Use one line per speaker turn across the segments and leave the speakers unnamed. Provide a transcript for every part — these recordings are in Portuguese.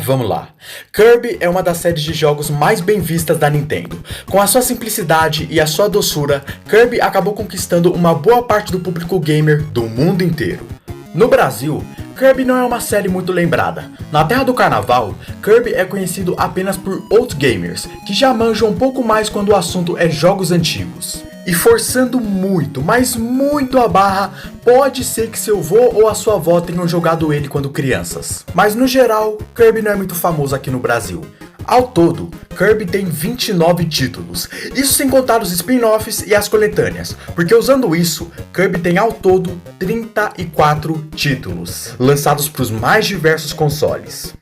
Vamos lá. Kirby é uma das séries de jogos mais bem vistas da Nintendo. Com a sua simplicidade e a sua doçura, Kirby acabou conquistando uma boa parte do público gamer do mundo inteiro. No Brasil, Kirby não é uma série muito lembrada. Na terra do carnaval, Kirby é conhecido apenas por old gamers, que já manjam um pouco mais quando o assunto é jogos antigos. E forçando muito, mas muito a barra, pode ser que seu vô ou a sua avó tenham jogado ele quando crianças. Mas no geral, Kirby não é muito famoso aqui no Brasil. Ao todo, Kirby tem 29 títulos, isso sem contar os spin-offs e as coletâneas, porque usando isso, Kirby tem ao todo 34 títulos, lançados para os mais diversos consoles.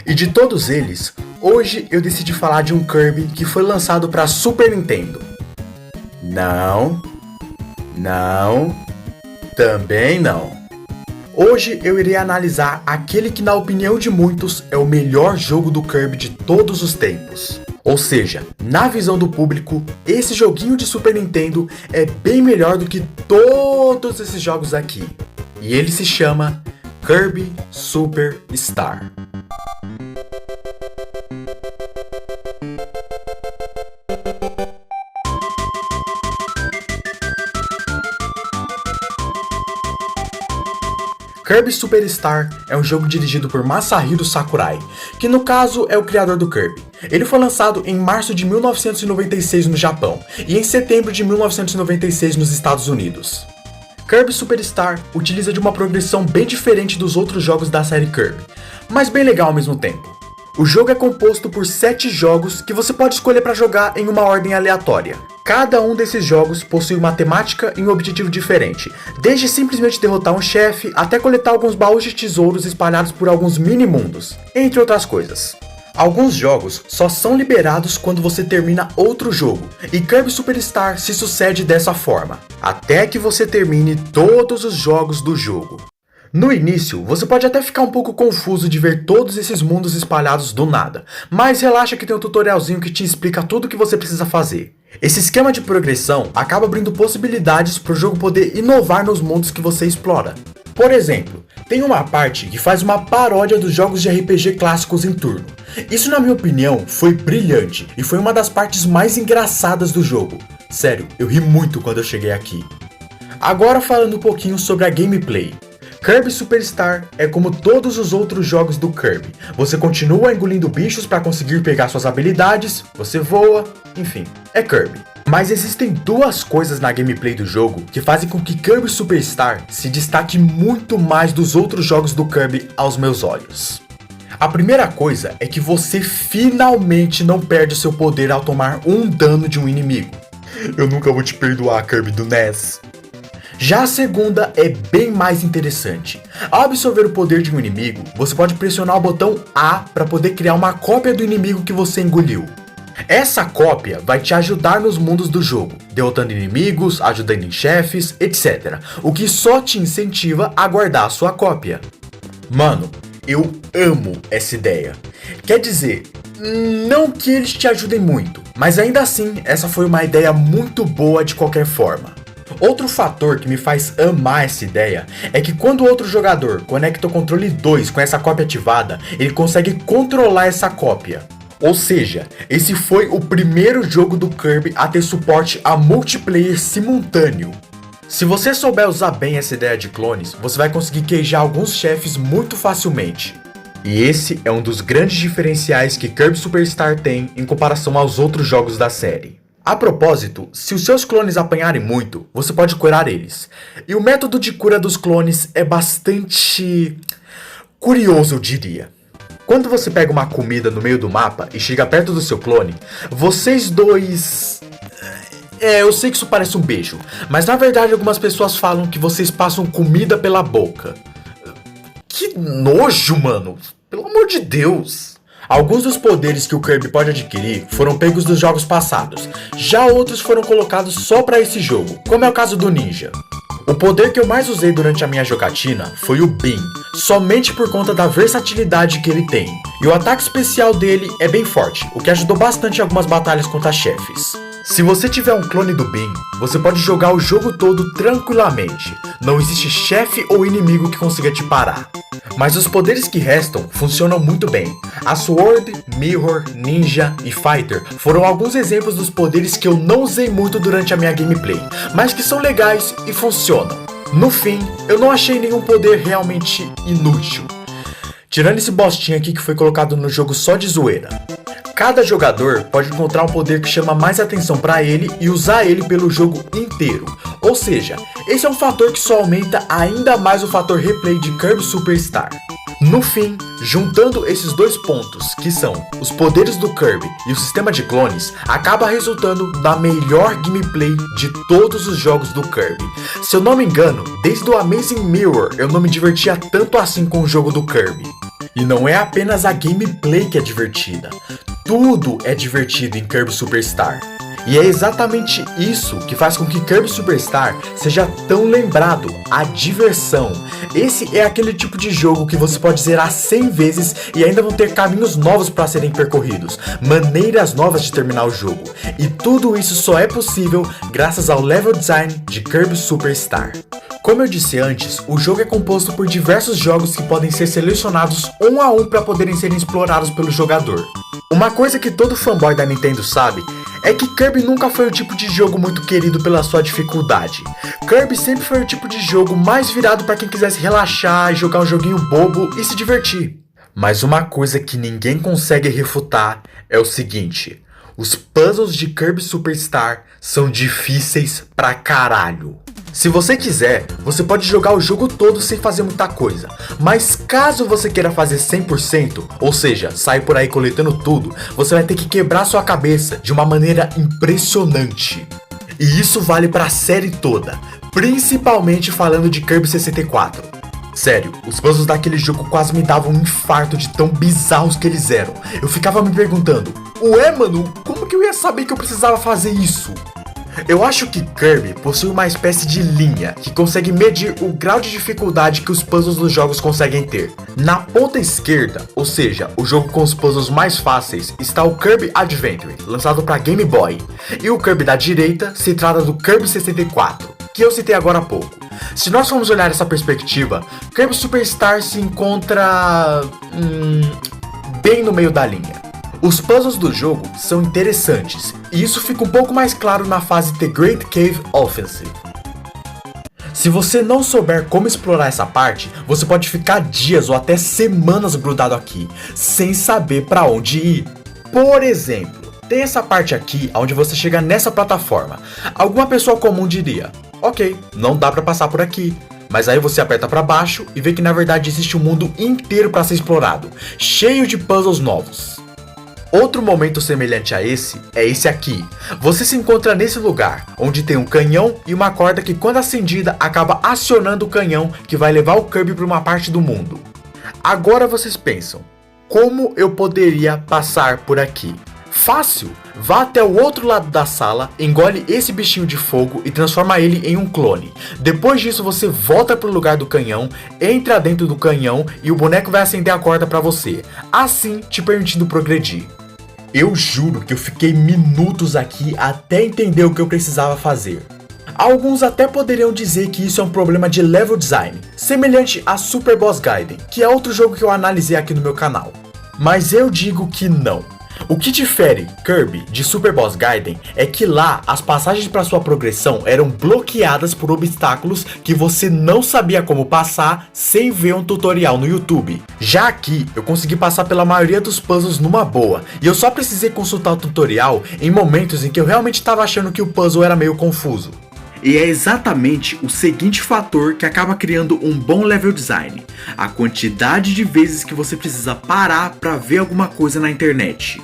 E de todos eles, hoje eu decidi falar de um Kirby que foi lançado para Super Nintendo. Não, também não. Hoje eu irei analisar aquele que, na opinião de muitos, é o melhor jogo do Kirby de todos os tempos. Ou seja, na visão do público, esse joguinho de Super Nintendo é bem melhor do que todos esses jogos aqui. E ele se chama Kirby Super Star. Kirby Super Star é um jogo dirigido por Masahiro Sakurai, que no caso é o criador do Kirby. Ele foi lançado em março de 1996 no Japão e em setembro de 1996 nos Estados Unidos. Kirby Super Star utiliza de uma progressão bem diferente dos outros jogos da série Kirby, mas bem legal ao mesmo tempo. O jogo é composto por 7 jogos que você pode escolher para jogar em uma ordem aleatória. Cada um desses jogos possui uma temática e um objetivo diferente, desde simplesmente derrotar um chefe até coletar alguns baús de tesouros espalhados por alguns mini-mundos, entre outras coisas. Alguns jogos só são liberados quando você termina outro jogo, e Kirby Super Star se sucede dessa forma, até que você termine todos os jogos do jogo. No início, você pode até ficar um pouco confuso de ver todos esses mundos espalhados do nada, mas relaxa que tem um tutorialzinho que te explica tudo o que você precisa fazer. Esse esquema de progressão acaba abrindo possibilidades para o jogo poder inovar nos mundos que você explora. Por exemplo, tem uma parte que faz uma paródia dos jogos de RPG clássicos em turno. Isso, na minha opinião, foi brilhante e foi uma das partes mais engraçadas do jogo. Sério, eu ri muito quando eu cheguei aqui. Agora falando um pouquinho sobre a gameplay. Kirby Super Star é como todos os outros jogos do Kirby. Você continua engolindo bichos para conseguir pegar suas habilidades, você voa, enfim, é Kirby. Mas existem duas coisas na gameplay do jogo que fazem com que Kirby Super Star se destaque muito mais dos outros jogos do Kirby aos meus olhos. A primeira coisa é que você finalmente não perde o seu poder ao tomar um dano de um inimigo. Eu nunca vou te perdoar, Kirby do NES. Já a segunda é bem mais interessante. Ao absorver o poder de um inimigo, você pode pressionar o botão A para poder criar uma cópia do inimigo que você engoliu. Essa cópia vai te ajudar nos mundos do jogo, derrotando inimigos, ajudando em chefes, etc. O que só te incentiva a guardar a sua cópia. Mano, eu amo essa ideia. Quer dizer, não que eles te ajudem muito, mas ainda assim, essa foi uma ideia muito boa de qualquer forma. Outro fator que me faz amar essa ideia é que quando o outro jogador conecta o controle 2 com essa cópia ativada, ele consegue controlar essa cópia. Ou seja, esse foi o primeiro jogo do Kirby a ter suporte a multiplayer simultâneo. Se você souber usar bem essa ideia de clones, você vai conseguir queijar alguns chefes muito facilmente. E esse é um dos grandes diferenciais que Kirby Super Star tem em comparação aos outros jogos da série. A propósito, se os seus clones apanharem muito, você pode curar eles. E o método de cura dos clones é bastante curioso, eu diria. Quando você pega uma comida no meio do mapa e chega perto do seu clone, vocês dois... eu sei que isso parece um beijo, mas na verdade algumas pessoas falam que vocês passam comida pela boca. Que nojo, mano! Pelo amor de Deus! Alguns dos poderes que o Kirby pode adquirir foram pegos dos jogos passados, já outros foram colocados só para esse jogo, como é o caso do Ninja. O poder que eu mais usei durante a minha jogatina foi o Beam, somente por conta da versatilidade que ele tem. E o ataque especial dele é bem forte, o que ajudou bastante em algumas batalhas contra chefes. Se você tiver um clone do Beam, você pode jogar o jogo todo tranquilamente. Não existe chefe ou inimigo que consiga te parar. Mas os poderes que restam funcionam muito bem. A Sword, Mirror, Ninja e Fighter foram alguns exemplos dos poderes que eu não usei muito durante a minha gameplay, mas que são legais e funcionam. No fim, eu não achei nenhum poder realmente inútil. Tirando esse bostinho aqui que foi colocado no jogo só de zoeira. Cada jogador pode encontrar um poder que chama mais atenção para ele e usar ele pelo jogo inteiro. Ou seja, esse é um fator que só aumenta ainda mais o fator replay de Kirby Superstar. No fim, juntando esses dois pontos, que são os poderes do Kirby e o sistema de clones, acaba resultando na melhor gameplay de todos os jogos do Kirby. Se eu não me engano, desde o Amazing Mirror eu não me divertia tanto assim com o jogo do Kirby. E não é apenas a gameplay que é divertida, tudo é divertido em Kirby Superstar. E é exatamente isso que faz com que Kirby Superstar seja tão lembrado, a diversão. Esse é aquele tipo de jogo que você pode zerar 100 vezes e ainda vão ter caminhos novos para serem percorridos, maneiras novas de terminar o jogo. E tudo isso só é possível graças ao level design de Kirby Superstar. Como eu disse antes, o jogo é composto por diversos jogos que podem ser selecionados um a um para poderem serem explorados pelo jogador. Uma coisa que todo fanboy da Nintendo sabe é que Kirby nunca foi o tipo de jogo muito querido pela sua dificuldade. Kirby sempre foi o tipo de jogo mais virado para quem quisesse relaxar e jogar um joguinho bobo e se divertir. Mas uma coisa que ninguém consegue refutar é o seguinte: os puzzles de Kirby Superstar são difíceis pra caralho. Se você quiser, você pode jogar o jogo todo sem fazer muita coisa, mas caso você queira fazer 100%, ou seja, sair por aí coletando tudo, você vai ter que quebrar sua cabeça de uma maneira impressionante. E isso vale pra série toda, principalmente falando de Kirby 64. Sério, os puzzles daquele jogo quase me davam um infarto de tão bizarros que eles eram. Eu ficava me perguntando, ué mano, como que eu ia saber que eu precisava fazer isso? Eu acho que Kirby possui uma espécie de linha que consegue medir o grau de dificuldade que os puzzles dos jogos conseguem ter. Na ponta esquerda, ou seja, o jogo com os puzzles mais fáceis, está o Kirby Adventure, lançado para Game Boy. E o Kirby da direita se trata do Kirby 64, que eu citei agora há pouco. Se nós formos olhar essa perspectiva, Kirby Superstar se encontra bem no meio da linha. Os puzzles do jogo são interessantes, e isso fica um pouco mais claro na fase The Great Cave Offensive. Se você não souber como explorar essa parte, você pode ficar dias ou até semanas grudado aqui, sem saber para onde ir. Por exemplo, tem essa parte aqui onde você chega nessa plataforma. Alguma pessoa comum diria, ok, não dá para passar por aqui. Mas aí você aperta para baixo e vê que na verdade existe um mundo inteiro para ser explorado, cheio de puzzles novos. Outro momento semelhante a esse é esse aqui. Você se encontra nesse lugar, onde tem um canhão e uma corda que quando acendida acaba acionando o canhão que vai levar o Kirby para uma parte do mundo. Agora vocês pensam, como eu poderia passar por aqui? Fácil! Vá até o outro lado da sala, engole esse bichinho de fogo e transforma ele em um clone. Depois disso você volta pro lugar do canhão, entra dentro do canhão e o boneco vai acender a corda para você, assim te permitindo progredir. Eu juro que eu fiquei minutos aqui até entender o que eu precisava fazer. Alguns até poderiam dizer que isso é um problema de level design, semelhante a Super Boss Gaiden, que é outro jogo que eu analisei aqui no meu canal. Mas eu digo que não. O que difere Kirby de Super Boss Gaiden é que lá as passagens para sua progressão eram bloqueadas por obstáculos que você não sabia como passar sem ver um tutorial no YouTube. Já aqui eu consegui passar pela maioria dos puzzles numa boa, e eu só precisei consultar o tutorial em momentos em que eu realmente estava achando que o puzzle era meio confuso. E é exatamente o seguinte fator que acaba criando um bom level design: a quantidade de vezes que você precisa parar para ver alguma coisa na internet.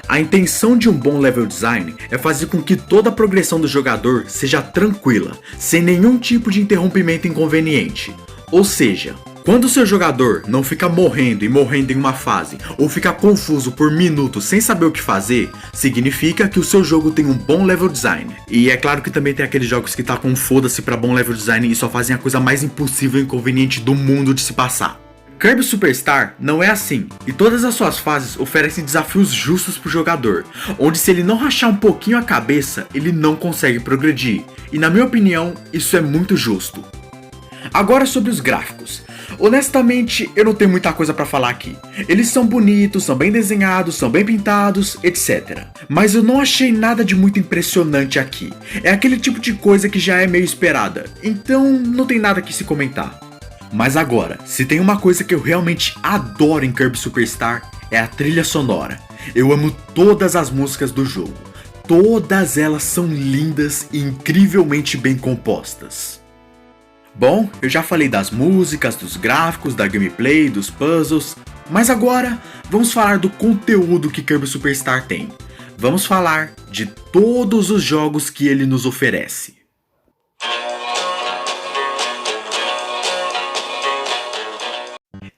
A intenção de um bom level design é fazer com que toda a progressão do jogador seja tranquila, sem nenhum tipo de interrompimento inconveniente. Ou seja, quando o seu jogador não fica morrendo em uma fase, ou fica confuso por minutos sem saber o que fazer, significa que o seu jogo tem um bom level design. E é claro que também tem aqueles jogos que tacam foda-se pra bom level design e só fazem a coisa mais impossível e inconveniente do mundo de se passar. Kirby Superstar não é assim, e todas as suas fases oferecem desafios justos pro jogador, onde se ele não rachar um pouquinho a cabeça, ele não consegue progredir, e na minha opinião, isso é muito justo. Agora sobre os gráficos. Honestamente, eu não tenho muita coisa pra falar aqui. Eles são bonitos, são bem desenhados, são bem pintados, etc. Mas eu não achei nada de muito impressionante aqui. É aquele tipo de coisa que já é meio esperada, então não tem nada que se comentar. Mas agora, se tem uma coisa que eu realmente adoro em Kirby Superstar, é a trilha sonora. Eu amo todas as músicas do jogo. Todas elas são lindas e incrivelmente bem compostas. Bom, eu já falei das músicas, dos gráficos, da gameplay, dos puzzles, mas agora vamos falar do conteúdo que Kirby Superstar tem. Vamos falar de todos os jogos que ele nos oferece.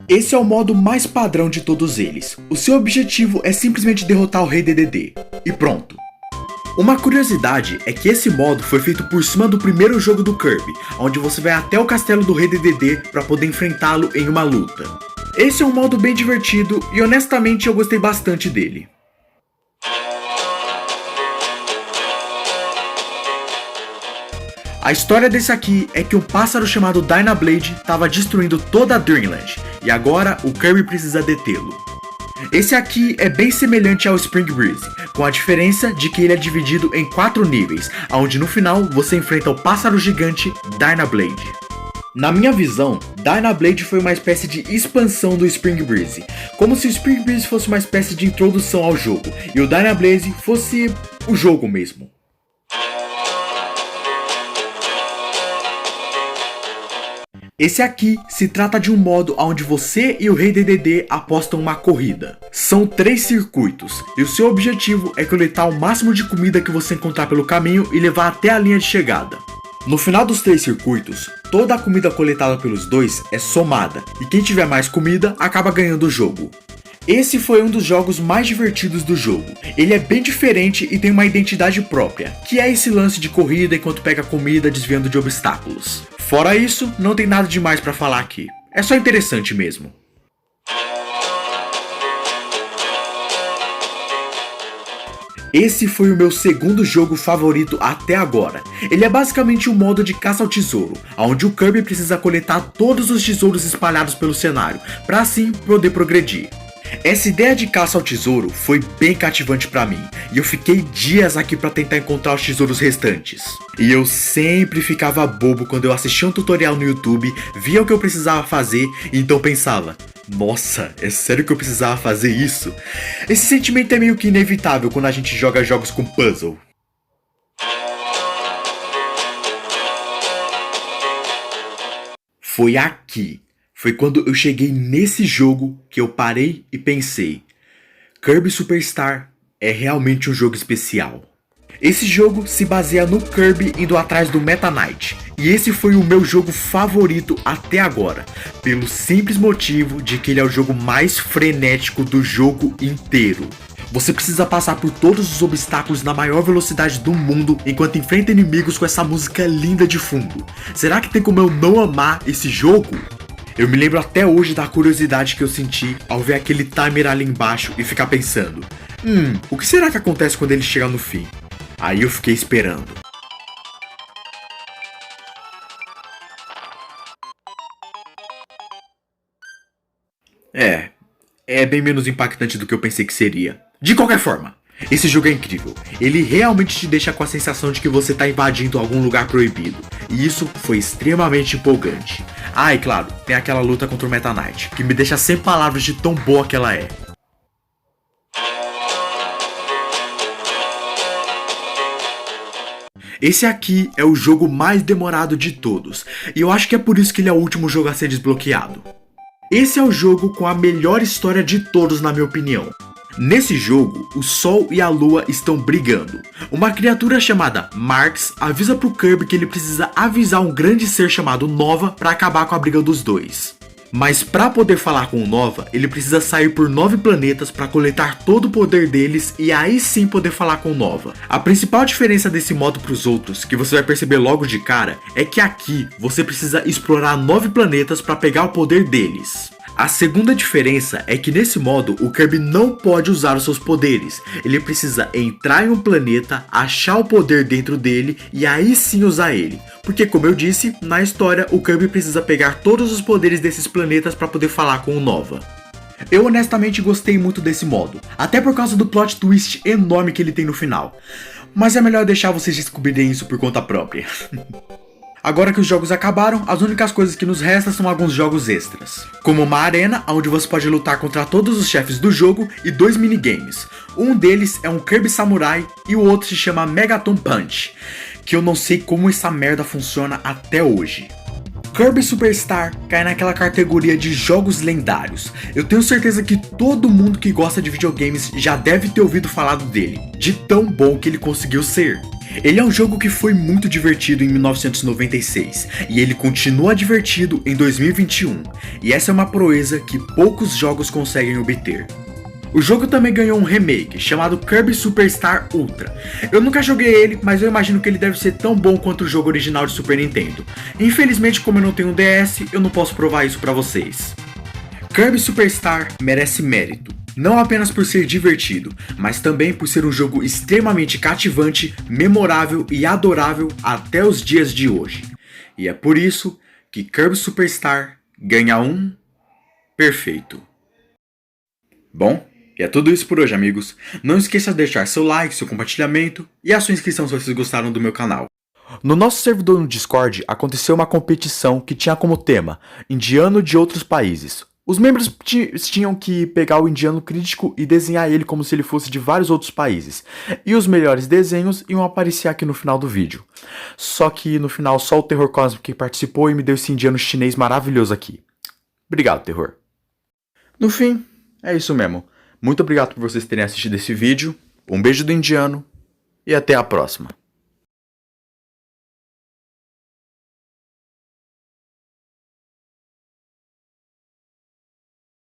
Esse é o modo mais padrão de todos eles. O seu objetivo é simplesmente derrotar o Rei Dedede. E pronto. Uma curiosidade é que esse modo foi feito por cima do primeiro jogo do Kirby, onde você vai até o castelo do Rei Dedede para poder enfrentá-lo em uma luta. Esse é um modo bem divertido e honestamente eu gostei bastante dele. A história desse aqui é que um pássaro chamado Dynablade estava destruindo toda a Dreamland, e agora o Kirby precisa detê-lo. Esse aqui é bem semelhante ao Spring Breeze, com a diferença de que ele é dividido em 4 níveis, onde no final você enfrenta o pássaro gigante Dynablade. Na minha visão, Dynablade foi uma espécie de expansão do Spring Breeze, como se o Spring Breeze fosse uma espécie de introdução ao jogo, e o Dynablade fosse o jogo mesmo. Esse aqui se trata de um modo onde você e o Rei Dedede apostam uma corrida. São 3 circuitos, e o seu objetivo é coletar o máximo de comida que você encontrar pelo caminho e levar até a linha de chegada. No final dos 3 circuitos, toda a comida coletada pelos dois é somada, e quem tiver mais comida acaba ganhando o jogo. Esse foi um dos jogos mais divertidos do jogo. Ele é bem diferente e tem uma identidade própria, que é esse lance de corrida enquanto pega comida desviando de obstáculos. Fora isso, não tem nada demais pra falar aqui. É só interessante mesmo. Esse foi o meu segundo jogo favorito até agora. Ele é basicamente um modo de caça ao tesouro, onde o Kirby precisa coletar todos os tesouros espalhados pelo cenário, para assim poder progredir. Essa ideia de caça ao tesouro foi bem cativante pra mim, e eu fiquei dias aqui pra tentar encontrar os tesouros restantes. E eu sempre ficava bobo quando eu assistia um tutorial no YouTube, via o que eu precisava fazer, e então pensava: nossa, é sério que eu precisava fazer isso? Esse sentimento é meio que inevitável quando a gente joga jogos com puzzle. Foi aqui. Foi quando eu cheguei nesse jogo que eu parei e pensei: Kirby Superstar é realmente um jogo especial. Esse jogo se baseia no Kirby indo atrás do Meta Knight, e esse foi o meu jogo favorito até agora, pelo simples motivo de que ele é o jogo mais frenético do jogo inteiro. Você precisa passar por todos os obstáculos na maior velocidade do mundo enquanto enfrenta inimigos com essa música linda de fundo. Será que tem como eu não amar esse jogo? Eu me lembro até hoje da curiosidade que eu senti ao ver aquele timer ali embaixo e ficar pensando: o que será que acontece quando ele chegar no fim? Aí eu fiquei esperando. É bem menos impactante do que eu pensei que seria. De qualquer forma, esse jogo é incrível. Ele realmente te deixa com a sensação de que você está invadindo algum lugar proibido. E isso foi extremamente empolgante. Ah, e claro, tem aquela luta contra o Meta Knight, que me deixa sem palavras de tão boa que ela é. Esse aqui é o jogo mais demorado de todos, e eu acho que é por isso que ele é o último jogo a ser desbloqueado. Esse é o jogo com a melhor história de todos, na minha opinião. Nesse jogo, o Sol e a Lua estão brigando. Uma criatura chamada Marx avisa pro Kirby que ele precisa avisar um grande ser chamado Nova para acabar com a briga dos dois. Mas para poder falar com o Nova, ele precisa sair por 9 planetas para coletar todo o poder deles e aí sim poder falar com o Nova. A principal diferença desse modo para os outros, que você vai perceber logo de cara, é que aqui você precisa explorar 9 planetas para pegar o poder deles. A segunda diferença é que nesse modo o Kirby não pode usar os seus poderes. Ele precisa entrar em um planeta, achar o poder dentro dele e aí sim usar ele. Porque como eu disse, na história o Kirby precisa pegar todos os poderes desses planetas para poder falar com o Nova. Eu honestamente gostei muito desse modo, até por causa do plot twist enorme que ele tem no final. Mas é melhor deixar vocês descobrirem isso por conta própria. Agora que os jogos acabaram, as únicas coisas que nos restam são alguns jogos extras. Como uma arena, onde você pode lutar contra todos os chefes do jogo e 2 minigames. Um deles é um Kirby Samurai e o outro se chama Megaton Punch, que eu não sei como essa merda funciona até hoje. Kirby Superstar cai naquela categoria de jogos lendários. Eu tenho certeza que todo mundo que gosta de videogames já deve ter ouvido falar dele, de tão bom que ele conseguiu ser. Ele é um jogo que foi muito divertido em 1996 e ele continua divertido em 2021, e essa é uma proeza que poucos jogos conseguem obter. O jogo também ganhou um remake, chamado Kirby Superstar Ultra. Eu nunca joguei ele, mas eu imagino que ele deve ser tão bom quanto o jogo original de Super Nintendo. Infelizmente, como eu não tenho um DS, eu não posso provar isso pra vocês. Kirby Superstar merece mérito, não apenas por ser divertido, mas também por ser um jogo extremamente cativante, memorável e adorável até os dias de hoje. E é por isso que Kirby Superstar ganha um perfeito. Bom, e é tudo isso por hoje, amigos. Não esqueça de deixar seu like, seu compartilhamento e a sua inscrição se vocês gostaram do meu canal. No nosso servidor no Discord aconteceu uma competição que tinha como tema indiano de outros países. Os membros tinham que pegar o indiano crítico e desenhar ele como se ele fosse de vários outros países. E os melhores desenhos iam aparecer aqui no final do vídeo. Só que no final só o Terror Cósmico que participou e me deu esse indiano chinês maravilhoso aqui. Obrigado, Terror. No fim, é isso mesmo. Muito obrigado por vocês terem assistido esse vídeo, um beijo do indiano e até a próxima.